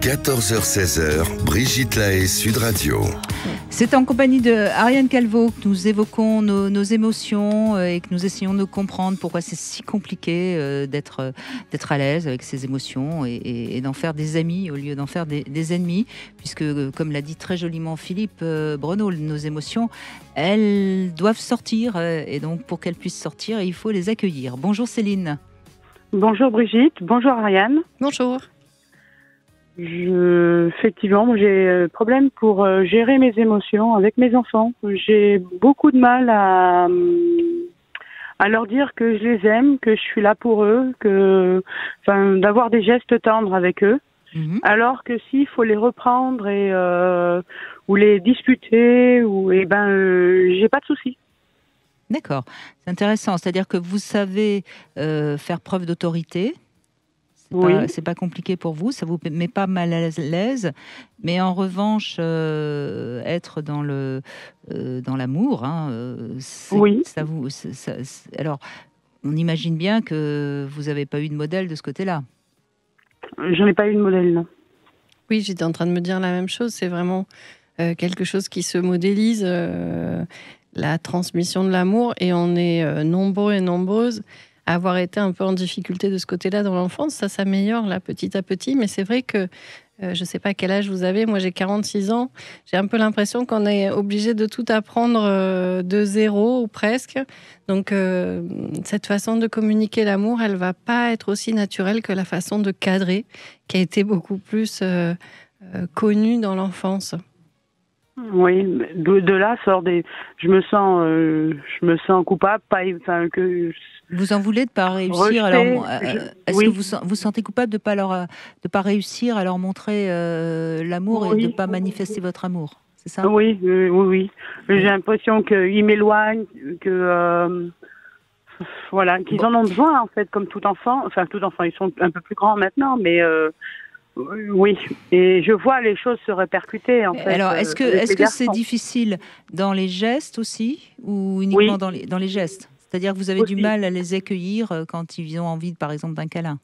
14h-16h, Brigitte Lahaie, Sud Radio. C'est en compagnie de Ariane Calvo que nous évoquons nos émotions et que nous essayons de comprendre pourquoi c'est si compliqué d'être à l'aise avec ses émotions et d'en faire des amis au lieu d'en faire des ennemis, puisque comme l'a dit très joliment Philippe Brenaud, nos émotions, elles doivent sortir et donc pour qu'elles puissent sortir, il faut les accueillir. Bonjour Céline. Bonjour Brigitte, bonjour Ariane. Bonjour. Effectivement, moi j'ai problème pour gérer mes émotions avec mes enfants. J'ai beaucoup de mal à leur dire que je les aime, que je suis là pour eux, d'avoir des gestes tendres avec eux. Mmh. Alors que s'il faut les reprendre ou les disputer, j'ai pas de soucis. D'accord, c'est intéressant. C'est-à-dire que vous savez faire preuve d'autorité. C'est pas compliqué pour vous, ça vous met pas mal à l'aise, mais en revanche, être dans l'amour, alors, on imagine bien que vous n'avez pas eu de modèle de ce côté-là. J'en ai pas eu de modèle, non. Oui, j'étais en train de me dire la même chose. C'est vraiment quelque chose qui se modélise, la transmission de l'amour, et on est nombreux et nombreuses à avoir été un peu en difficulté de ce côté-là dans l'enfance. Ça s'améliore là petit à petit, mais c'est vrai que je ne sais pas quel âge vous avez, moi j'ai 46 ans, j'ai un peu l'impression qu'on est obligé de tout apprendre de zéro ou presque. Donc cette façon de communiquer l'amour, elle ne va pas être aussi naturelle que la façon de cadrer, qui a été beaucoup plus connue dans l'enfance. Oui, de là sort je me sens coupable, Vous en voulez de pas réussir Est-ce que vous sentez coupable de pas réussir à leur montrer l'amour et de pas manifester votre amour, c'est ça? Oui. J'ai l'impression qu'ils m'éloignent, qu'ils en ont besoin en fait, comme tout enfant. Enfin, tout enfant, ils sont un peu plus grands maintenant, mais oui, et je vois les choses se répercuter en fait. Alors, est-ce que c'est difficile dans les gestes aussi, ou uniquement dans les gestes? C'est-à-dire que vous avez du mal à les accueillir quand ils ont envie, par exemple, d'un câlin?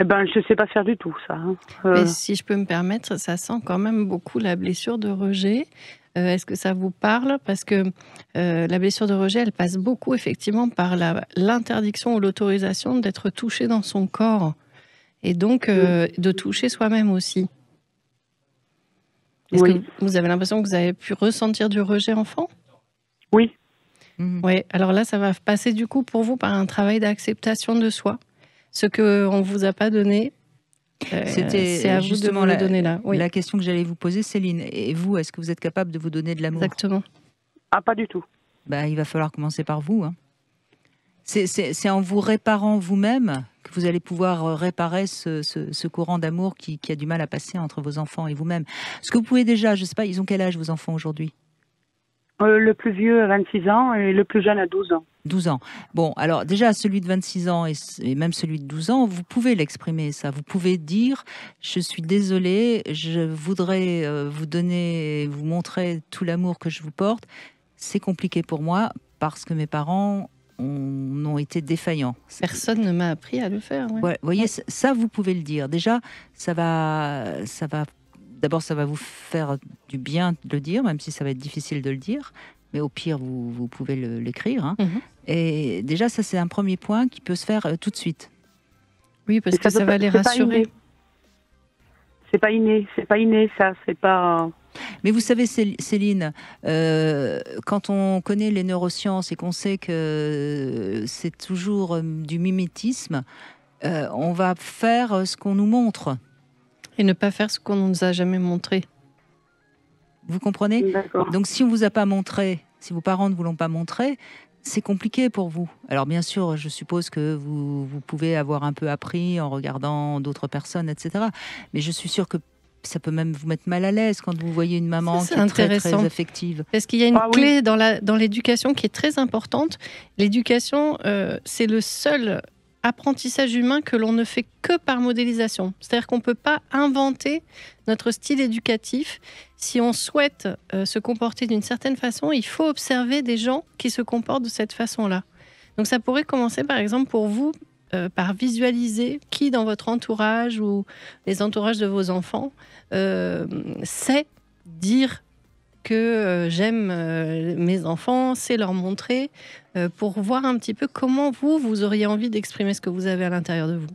Je ne sais pas faire du tout ça. Mais si je peux me permettre, ça sent quand même beaucoup la blessure de rejet. Est-ce que ça vous parle? Parce que la blessure de rejet, elle passe beaucoup effectivement par l'interdiction ou l'autorisation d'être touché dans son corps. Et donc, de toucher soi-même aussi. Est-ce que vous avez l'impression que vous avez pu ressentir du rejet enfant? Oui. Oui, alors là, ça va passer du coup pour vous par un travail d'acceptation de soi. Ce qu'on ne vous a pas donné, c'est à vous de me le donner là. Oui. La question que j'allais vous poser, Céline. Et vous, est-ce que vous êtes capable de vous donner de l'amour? Exactement. Ah, pas du tout. Il va falloir commencer par vous. Hein. C'est en vous réparant vous-même que vous allez pouvoir réparer ce courant d'amour qui a du mal à passer entre vos enfants et vous-même. Ce que vous pouvez déjà, je ne sais pas, ils ont quel âge vos enfants aujourd'hui? Le plus vieux a 26 ans et le plus jeune a 12 ans. 12 ans. Bon, alors déjà, celui de 26 ans et même celui de 12 ans, vous pouvez l'exprimer, ça. Vous pouvez dire, je suis désolée, je voudrais vous montrer tout l'amour que je vous porte. C'est compliqué pour moi parce que mes parents ont été défaillants. Personne ne m'a appris à le faire. Ouais. Ouais, vous voyez, ça, vous pouvez le dire. Déjà, ça va. D'abord, ça va vous faire du bien de le dire, même si ça va être difficile de le dire. Mais au pire, vous pouvez l'écrire. Hein. Et déjà, ça, c'est un premier point qui peut se faire tout de suite. Oui, parce que ça va les rassurer. C'est pas inné, ça. C'est pas... Mais vous savez, Céline, quand on connaît les neurosciences et qu'on sait que c'est toujours du mimétisme, on va faire ce qu'on nous montre. Et ne pas faire ce qu'on ne nous a jamais montré. Vous comprenez? D'accord. Donc, si on ne vous a pas montré, si vos parents ne vous l'ont pas montré, c'est compliqué pour vous. Alors, bien sûr, je suppose que vous pouvez avoir un peu appris en regardant d'autres personnes, etc. Mais je suis sûre que ça peut même vous mettre mal à l'aise quand vous voyez une maman qui est très, très affective. Parce qu'il y a une clé dans l'éducation qui est très importante. L'éducation, c'est le seul apprentissage humain que l'on ne fait que par modélisation. C'est-à-dire qu'on ne peut pas inventer notre style éducatif. Si on souhaite se comporter d'une certaine façon, il faut observer des gens qui se comportent de cette façon-là. Donc ça pourrait commencer par exemple pour vous par visualiser qui dans votre entourage ou les entourages de vos enfants sait dire que j'aime mes enfants, c'est leur montrer, pour voir un petit peu comment vous auriez envie d'exprimer ce que vous avez à l'intérieur de vous.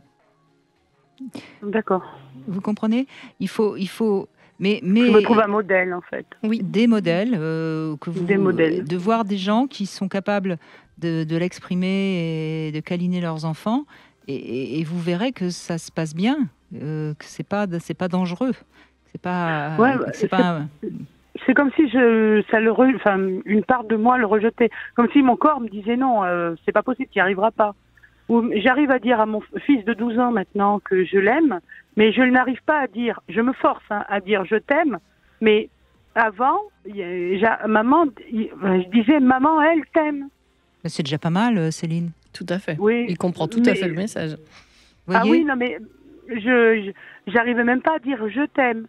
D'accord. Vous comprenez? Il faut mais Je me trouve un modèle, en fait. oui, des modèles Des modèles. de voir des gens qui sont capables de l'exprimer et de câliner leurs enfants, et vous verrez que ça se passe bien, que c'est pas dangereux, c'est pas Ouais, c'est pas c'est comme si une part de moi le rejetait. Comme si mon corps me disait non, c'est pas possible, tu n'y arriveras pas. Ou j'arrive à dire à mon fils de 12 ans maintenant que je l'aime, mais je n'arrive pas à dire, je me force à dire je t'aime, mais avant, maman, je disais maman, elle t'aime. c'est déjà pas mal, Céline. Tout à fait. Oui, Il comprend tout à fait le message. Vous Ah voyez, oui, non mais j'arrivais même pas à dire je t'aime.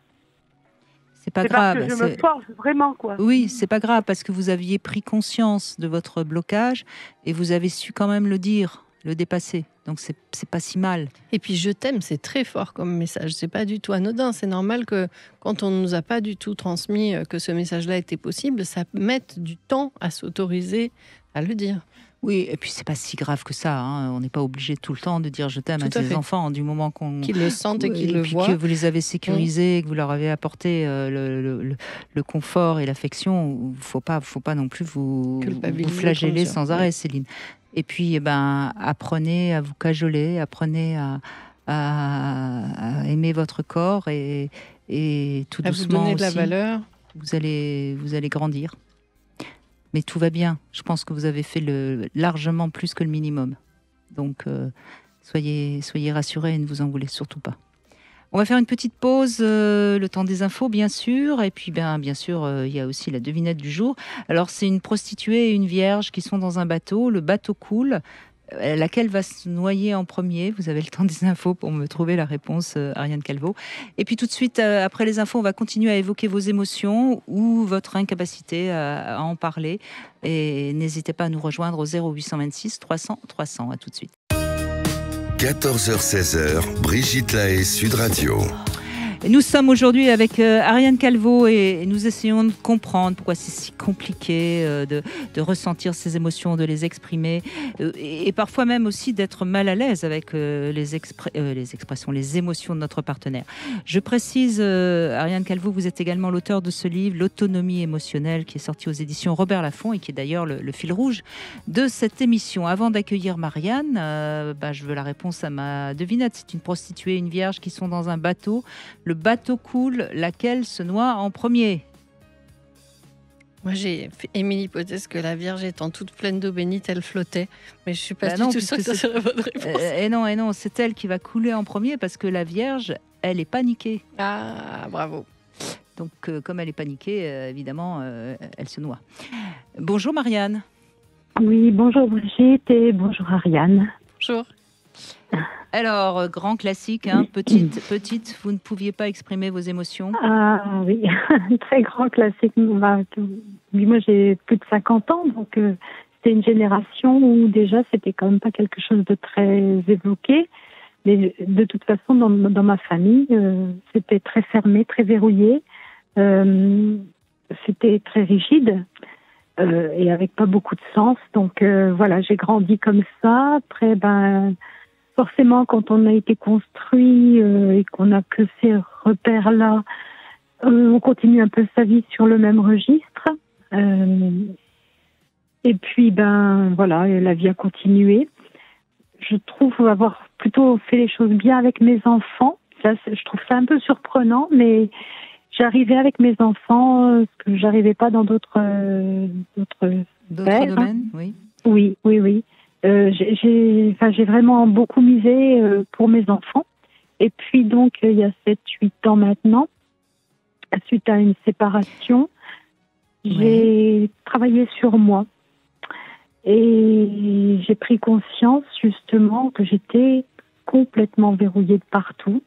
c'est pas C'est parce grave. que je me force vraiment, quoi. Oui, c'est pas grave parce que vous aviez pris conscience de votre blocage et vous avez su quand même le dire, le dépasser. Donc c'est pas si mal. Et puis je t'aime, c'est très fort comme message. C'est pas du tout anodin. C'est normal que quand on ne nous a pas du tout transmis que ce message-là était possible, ça mette du temps à s'autoriser à le dire. Oui, et puis c'est pas si grave que ça, hein. On n'est pas obligé tout le temps de dire je t'aime à Tout à ses fait. enfants du moment qu'on Qu'ils le sentent et qu'ils et le puis voient. que vous les avez sécurisés, et que vous leur avez apporté le confort et l'affection. Faut pas non plus vous Culpabiliser flageller contre ça. sans arrêt, Céline. Et puis, apprenez à vous cajoler, apprenez à aimer votre corps et tout À vous doucement donner de la aussi, valeur. vous allez grandir. Mais tout va bien. Je pense que vous avez fait largement plus que le minimum. Donc, soyez rassurés et ne vous en voulez surtout pas. On va faire une petite pause, le temps des infos, bien sûr. Et puis, bien sûr, il y a aussi la devinette du jour. Alors, c'est une prostituée et une vierge qui sont dans un bateau. Le bateau coule. Laquelle va se noyer en premier? Vous avez le temps des infos pour me trouver la réponse, Ariane Calvo. Et puis tout de suite, après les infos, on va continuer à évoquer vos émotions ou votre incapacité à en parler. Et n'hésitez pas à nous rejoindre au 0826 300 300. À tout de suite. 14h-16h, Brigitte Lahaie, Sud Radio. Nous sommes aujourd'hui avec Ariane Calvo et nous essayons de comprendre pourquoi c'est si compliqué de ressentir ces émotions, de les exprimer et parfois même aussi d'être mal à l'aise avec les expressions, les émotions de notre partenaire. Je précise, Ariane Calvo, vous êtes également l'auteur de ce livre, L'autonomie émotionnelle, qui est sorti aux éditions Robert Laffont et qui est d'ailleurs le fil rouge de cette émission. Avant d'accueillir Marianne, je veux la réponse à ma devinette. C'est une prostituée et une vierge qui sont dans un bateau. Le bateau coule, laquelle se noie en premier? Moi, j'ai émis l'hypothèse que la Vierge étant toute pleine d'eau bénite, elle flottait. Mais je suis pas non, du tout sûre que puisque ça serait votre réponse. Et non, c'est elle qui va couler en premier parce que la Vierge, elle est paniquée. Ah, bravo. Donc, comme elle est paniquée, évidemment, elle se noie. Bonjour Marianne. Oui, bonjour Brigitte et bonjour Ariane. Bonjour. Alors, grand classique, hein, petite, vous ne pouviez pas exprimer vos émotions? Ah oui, très grand classique. Moi, j'ai plus de 50 ans, donc c'était une génération où déjà, c'était quand même pas quelque chose de très évoqué. Mais de toute façon, dans ma famille, c'était très fermé, très verrouillé. C'était très rigide. Et avec pas beaucoup de sens. Donc voilà, j'ai grandi comme ça. Après, forcément, quand on a été construit et qu'on n'a que ces repères-là, on continue un peu sa vie sur le même registre. Et puis, voilà, la vie a continué. Je trouve avoir plutôt fait les choses bien avec mes enfants. Ça, je trouve ça un peu surprenant, mais j'arrivais avec mes enfants, ce que j'arrivais pas dans d'autres domaines, oui. Oui. J'ai vraiment beaucoup misé pour mes enfants. Et puis donc, il y a 7-8 ans maintenant, suite à une séparation, j'ai travaillé sur moi. Et j'ai pris conscience justement que j'étais complètement verrouillée de partout.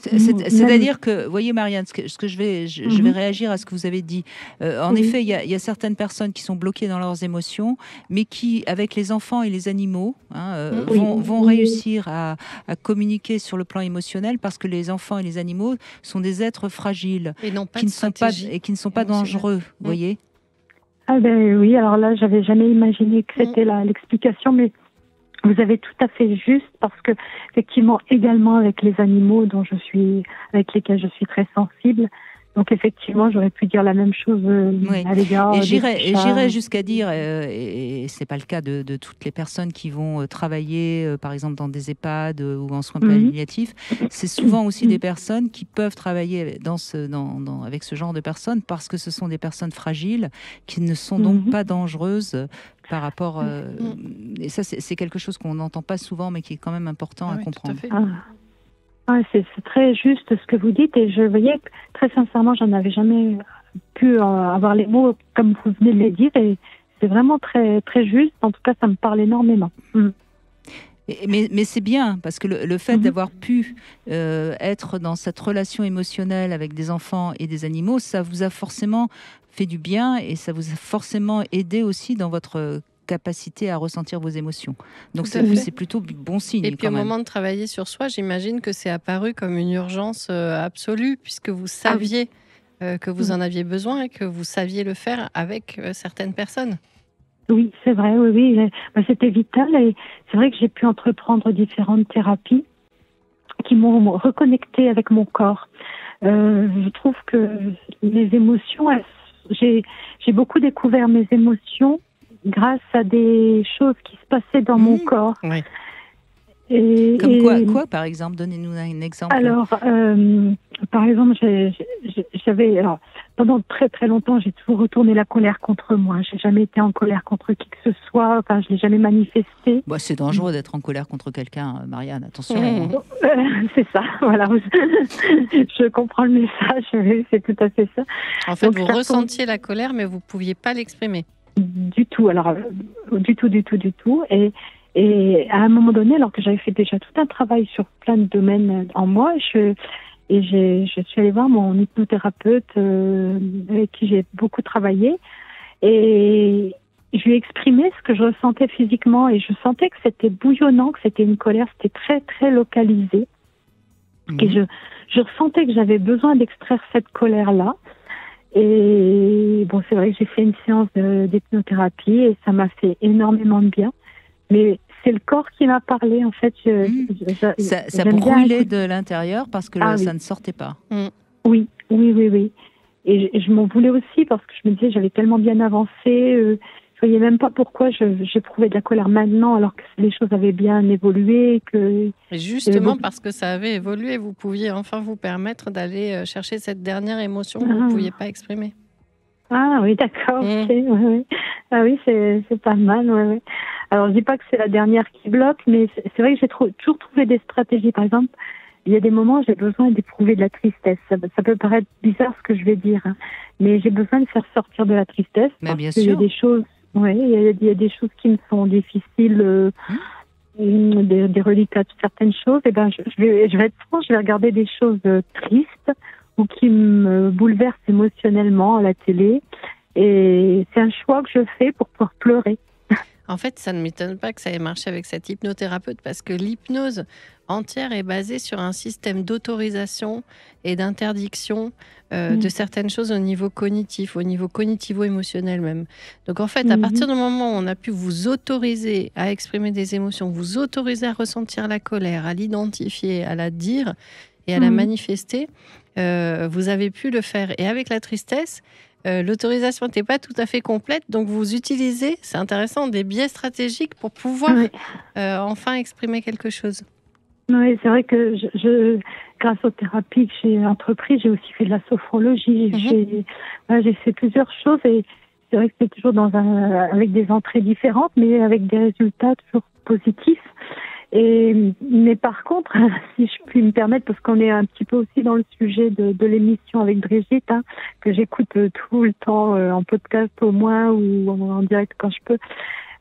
C'est-à-dire que, voyez Marianne, ce que je vais réagir à ce que vous avez dit. En effet, il y a certaines personnes qui sont bloquées dans leurs émotions, mais qui, avec les enfants et les animaux, vont réussir à communiquer sur le plan émotionnel, parce que les enfants et les animaux sont des êtres fragiles et qui ne sont pas dangereux, vous voyez. Ah ben oui, alors là, j'avais jamais imaginé que c'était l'explication, mais vous avez tout à fait juste, parce que effectivement, également avec les animaux avec lesquels je suis très sensible. Donc effectivement, j'aurais pu dire la même chose à l'égard. Et j'irais jusqu'à dire, et c'est pas le cas de toutes les personnes qui vont travailler, par exemple dans des EHPAD ou en soins palliatifs, c'est souvent aussi des personnes qui peuvent travailler avec ce genre de personnes, parce que ce sont des personnes fragiles qui ne sont donc pas dangereuses par rapport. Et ça, c'est quelque chose qu'on n'entend pas souvent, mais qui est quand même important à comprendre. C'est très juste ce que vous dites, et je voyais que très sincèrement, j'en avais jamais pu avoir les mots comme vous venez de les dire, et c'est vraiment très, très juste. En tout cas, ça me parle énormément. Mais c'est bien, parce que le fait d'avoir pu être dans cette relation émotionnelle avec des enfants et des animaux, ça vous a forcément fait du bien, et ça vous a forcément aidé aussi dans votre capacité à ressentir vos émotions. Donc c'est plutôt bon signe. Et puis au moment de travailler sur soi, j'imagine que c'est apparu comme une urgence absolue, puisque vous saviez que vous en aviez besoin et que vous saviez le faire avec certaines personnes. Oui, c'est vrai, oui. C'était vital, et c'est vrai que j'ai pu entreprendre différentes thérapies qui m'ont reconnecté avec mon corps. Je trouve que les émotions, j'ai beaucoup découvert mes émotions grâce à des choses qui se passaient dans mon corps. Oui. Quoi, par exemple? Donnez-nous un exemple. Alors, par exemple, pendant très très longtemps, j'ai toujours retourné la colère contre moi. J'ai jamais été en colère contre qui que ce soit. Enfin, je l'ai jamais manifesté. C'est dangereux d'être en colère contre quelqu'un, Marianne. Attention. C'est ça. Voilà. Je comprends le message. C'est tout à fait ça. En fait, vous ressentiez la colère, mais vous pouviez pas l'exprimer. Du tout. Alors, du tout. Et à un moment donné, alors que j'avais fait déjà tout un travail sur plein de domaines en moi, je suis allée voir mon hypnothérapeute avec qui j'ai beaucoup travaillé, et je lui ai exprimé ce que je ressentais physiquement, et je sentais que c'était bouillonnant, que c'était une colère, c'était très très localisé. Et je ressentais que j'avais besoin d'extraire cette colère-là. Et bon, c'est vrai que j'ai fait une séance d'hypnothérapie, et ça m'a fait énormément de bien. Mais c'est le corps qui m'a parlé, en fait. Ça brûlait de l'intérieur parce que ça ne sortait pas. Oui. Et je m'en voulais aussi, parce que je me disais, j'avais tellement bien avancé. Je voyais même pas pourquoi j'éprouvais de la colère maintenant, alors que les choses avaient bien évolué. Et justement, parce que ça avait évolué, vous pouviez enfin vous permettre d'aller chercher cette dernière émotion que vous ne pouviez pas exprimer. Ah oui, d'accord. Okay, ouais. Ah oui, c'est pas mal. Ouais. Alors, je dis pas que c'est la dernière qui bloque, mais c'est vrai que j'ai toujours trouvé des stratégies. Par exemple, il y a des moments où j'ai besoin d'éprouver de la tristesse. Ça peut paraître bizarre ce que je vais dire, mais j'ai besoin de faire sortir de la tristesse. Mais bien sûr. Il y a des choses, il y a des choses qui me sont difficiles, des reliquats de certaines choses. Et je vais être franche, je vais regarder des choses tristes ou qui me bouleversent émotionnellement à la télé. Et c'est un choix que je fais pour pouvoir pleurer. En fait, ça ne m'étonne pas que ça ait marché avec cette hypnothérapeute, parce que l'hypnose entière est basée sur un système d'autorisation et d'interdiction de certaines choses au niveau cognitif, au niveau cognitivo-émotionnel même. Donc en fait, à partir du moment où on a pu vous autoriser à exprimer des émotions, vous autoriser à ressentir la colère, à l'identifier, à la dire et à la manifester, vous avez pu le faire. Et avec la tristesse, l'autorisation n'était pas tout à fait complète, donc vous utilisez, c'est intéressant, des biais stratégiques pour pouvoir enfin exprimer quelque chose. Oui, c'est vrai que grâce aux thérapies que j'ai entreprises, j'ai aussi fait de la sophrologie, j'ai fait plusieurs choses, et c'est vrai que c'est toujours avec des entrées différentes, mais avec des résultats toujours positifs. Mais par contre, si je puis me permettre, parce qu'on est un petit peu aussi dans le sujet de l'émission avec Brigitte, que j'écoute tout le temps en podcast au moins, ou en direct quand je peux.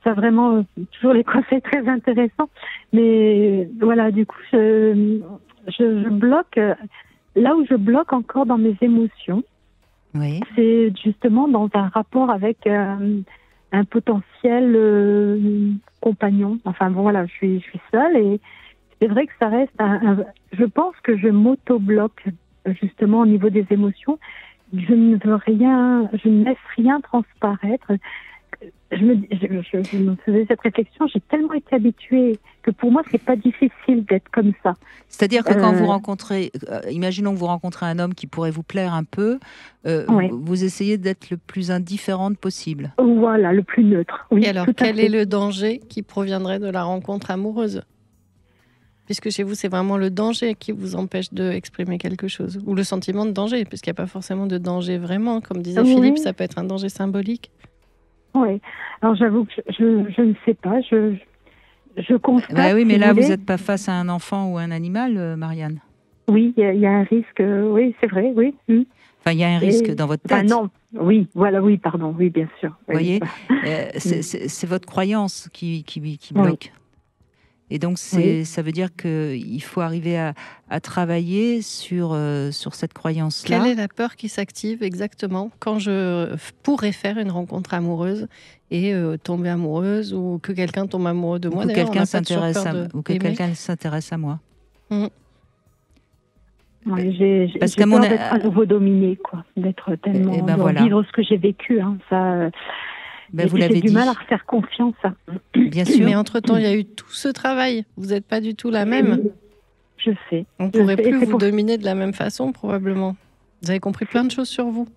Ça vraiment toujours les conseils très intéressants. Mais voilà, du coup, je bloque. Là où je bloque encore dans mes émotions, Oui. c'est justement dans un rapport avec un potentiel compagnon. Enfin bon, voilà, je suis seule et c'est vrai que ça reste je pense que je m'auto-bloque justement au niveau des émotions. Je ne veux rien, je ne laisse rien transparaître. Je me faisais cette réflexion, j'ai tellement été habituée que pour moi, c'est pas difficile d'être comme ça. C'est-à-dire que quand vous rencontrez, imaginons que vous rencontrez un homme qui pourrait vous plaire un peu, Ouais. vous essayez d'être le plus indifférente possible. Voilà, le plus neutre. Oui, Et alors, tout à quel fait. est le danger qui proviendrait de la rencontre amoureuse? Puisque chez vous, c'est vraiment le danger qui vous empêche d'exprimer quelque chose. Ou le sentiment de danger, puisqu'il n'y a pas forcément de danger vraiment. Comme disait Oui. Philippe, ça peut être un danger symbolique. Oui. Alors j'avoue que je ne sais pas. Je constate. Bah oui, mais si là, vous voulez. n'êtes pas face à un enfant ou un animal, Marianne. Oui, il y a un risque. Oui, c'est vrai. Oui. Enfin, il y a un risque dans votre tête. Enfin, non. Oui, voilà. Oui, pardon. Oui, bien sûr. Vous voyez, Oui. c'est votre croyance qui bloque. Et donc, ça veut dire qu'il faut arriver à travailler sur cette croyance-là. Quelle est la peur qui s'active exactement quand je pourrais faire une rencontre amoureuse et tomber amoureuse ou que quelqu'un tombe amoureux de moi? Ou que D'ailleurs, on quelqu'un n'a pas toujours s'intéresse peur ou que d'aimer. quelqu'un s'intéresse à moi. Ouais, j'ai Parce peur qu'à mon d'être à nouveau dominée, quoi. D'être tellement ben voilà. vivre ce que j'ai vécu. Hein, ça. Ben, Et vous puis, l'avez j'ai du dit. mal à refaire confiance. Hein. Bien sûr. Mais entre-temps, il y a eu tout ce travail. Vous n'êtes pas du tout la même. Je sais. On ne pourrait sais. Et plus c'est vous dominer de la même façon, probablement. Vous avez compris plein de choses sur vous.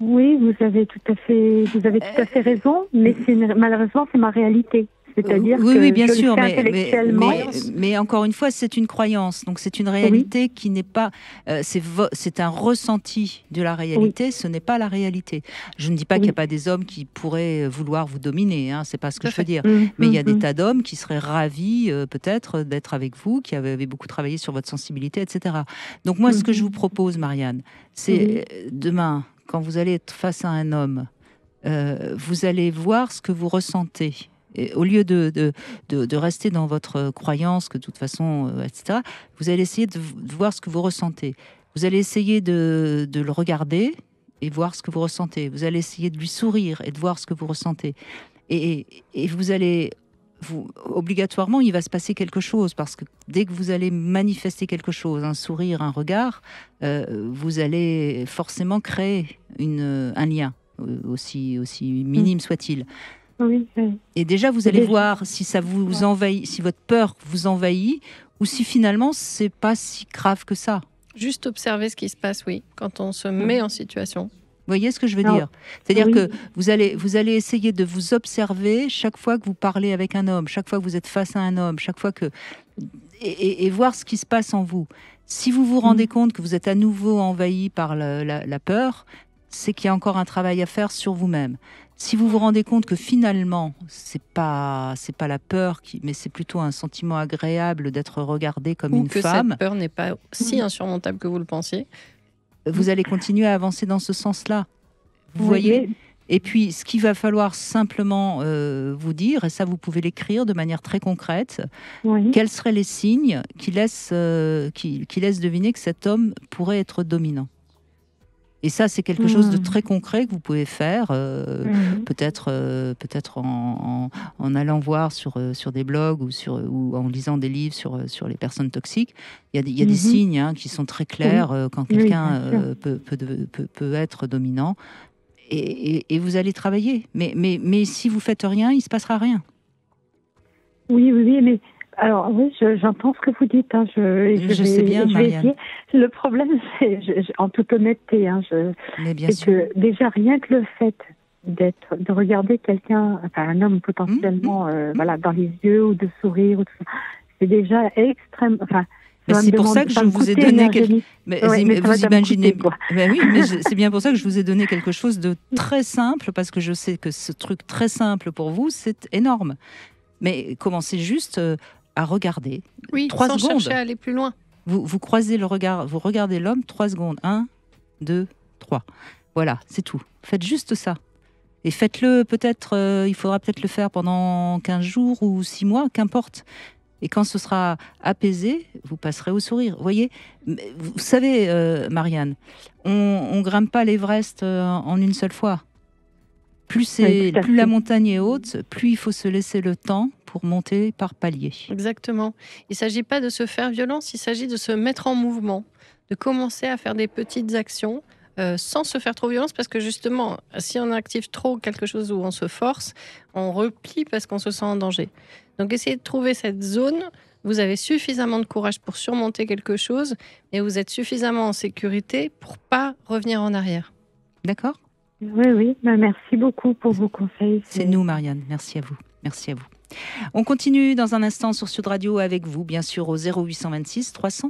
Oui, vous avez tout à fait raison, mais malheureusement, c'est ma réalité. C'est-à-dire oui, bien je sûr, le fais intellectuellement. mais encore une fois, c'est une croyance. Donc, c'est une réalité qui n'est pas... c'est un ressenti de la réalité, ce n'est pas la réalité. Je ne dis pas qu'il n'y a pas des hommes qui pourraient vouloir vous dominer, hein, c'est pas ce que je veux dire. Mais il y a des tas d'hommes qui seraient ravis, peut-être, d'être avec vous, qui avaient beaucoup travaillé sur votre sensibilité, etc. Donc, moi, ce que je vous propose, Marianne, c'est demain, quand vous allez être face à un homme, vous allez voir ce que vous ressentez. Et au lieu de rester dans votre croyance que de toute façon, etc., vous allez essayer de voir ce que vous ressentez. Vous allez essayer de le regarder et voir ce que vous ressentez. Vous allez essayer de lui sourire et de voir ce que vous ressentez. Et vous allez... obligatoirement, il va se passer quelque chose parce que dès que vous allez manifester quelque chose, un sourire, un regard, vous allez forcément créer un lien, aussi minime soit-il. Oui. Et déjà, vous allez voir si ça vous envahit, si votre peur vous envahit, ou si finalement c'est pas si grave que ça. Juste observer ce qui se passe, oui, quand on se met en situation. Vous voyez ce que je veux dire? C'est-à-dire que vous allez essayer de vous observer chaque fois que vous parlez avec un homme, chaque fois que vous êtes face à un homme, chaque fois que et voir ce qui se passe en vous. Si vous vous rendez compte que vous êtes à nouveau envahi par la peur, c'est qu'il y a encore un travail à faire sur vous-même. Si vous vous rendez compte que finalement, c'est pas la peur, mais c'est plutôt un sentiment agréable d'être regardé comme une femme. Ou que cette peur n'est pas si insurmontable que vous le pensiez. Vous allez continuer à avancer dans ce sens-là. Vous voyez ? Et puis, ce qu'il va falloir simplement vous dire, et ça vous pouvez l'écrire de manière très concrète, quels seraient les signes qui laissent deviner que cet homme pourrait être dominant. Et ça, c'est quelque chose de très concret que vous pouvez faire, peut-être en allant voir sur des blogs ou en lisant des livres sur les personnes toxiques. Il y a des signes qui sont très clairs quand quelqu'un peut être dominant. Et vous allez travailler. Mais si vous faites rien, il ne se passera rien. Oui, mais... Alors oui, j'entends ce que vous dites. Hein. Je sais bien, Marianne. Le problème, c'est, en toute honnêteté, c'est que déjà rien que le fait de regarder quelqu'un, enfin un homme potentiellement, dans les yeux ou de sourire, c'est déjà extrême. Enfin, mais c'est pour ça que je vous ai donné vous imaginez. Mais c'est bien pour ça que je vous ai donné quelque chose de très simple, parce que je sais que ce truc très simple pour vous, c'est énorme. Mais commencez juste à regarder. 3 sans secondes. Chercher à aller plus loin. Vous croisez le regard, vous regardez l'homme 3 secondes. 1, 2, 3. Voilà, c'est tout. Faites juste ça. Et faites-le peut-être, il faudra peut-être le faire pendant 15 jours ou 6 mois, qu'importe. Et quand ce sera apaisé, vous passerez au sourire. Vous voyez, vous savez, Marianne, on grimpe pas l'Everest en une seule fois. Plus la montagne est haute, plus il faut se laisser le temps pour monter par paliers. Exactement. Il ne s'agit pas de se faire violence, il s'agit de se mettre en mouvement, de commencer à faire des petites actions sans se faire trop violence, parce que justement, si on active trop quelque chose où on se force, on replie parce qu'on se sent en danger. Donc essayez de trouver cette zone. Vous avez suffisamment de courage pour surmonter quelque chose, mais vous êtes suffisamment en sécurité pour pas revenir en arrière. D'accord ? Oui. Merci beaucoup pour vos conseils. C'est nous, Marianne. Merci à vous. Merci à vous. On continue dans un instant sur Sud Radio avec vous, bien sûr, au 0826 300